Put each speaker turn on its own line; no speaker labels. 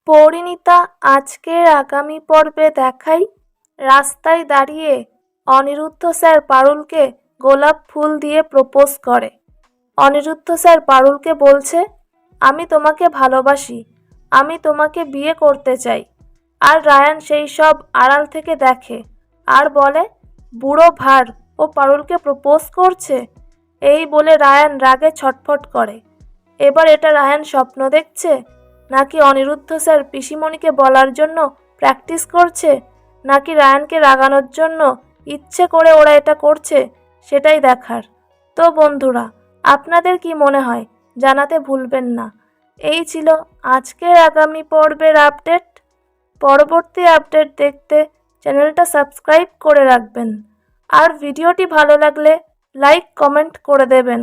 পরিণীতা আজকের আগামী পর্বে দেখাই রাস্তায় দাঁড়িয়ে অনিরুদ্ধ স্যার পারুলকে গোলাপ ফুল দিয়ে প্রপোজ করে। অনিরুদ্ধ স্যার পারুলকে বলছে, আমি তোমাকে ভালোবাসি, আমি তোমাকে বিয়ে করতে চাই। আর রায়ান সেই সব আড়াল থেকে দেখে আর বলে, বুড়ো ভাঁড়, ও পারুলকে প্রপোজ করছে। এই বলে রায়ান রাগে ছটফট করে। এবার এটা রায়ান স্বপ্ন দেখছে, নাকি অনিরুদ্ধ স্যার পিসিমণিকে বলার জন্য প্র্যাকটিস করছে, নাকি রায়ানকে রাগানোর জন্য ইচ্ছে করে ওরা এটা করছে, সেটাই দেখার। তো বন্ধুরা, আপনাদের কি মনে হয় জানাতে ভুলবেন না। এই ছিল আজকের আগামী পর্বের আপডেট। পরবর্তী আপডেট দেখতে চ্যানেলটা সাবস্ক্রাইব করে রাখবেন, আর ভিডিওটি ভালো লাগলে লাইক কমেন্ট করে দেবেন।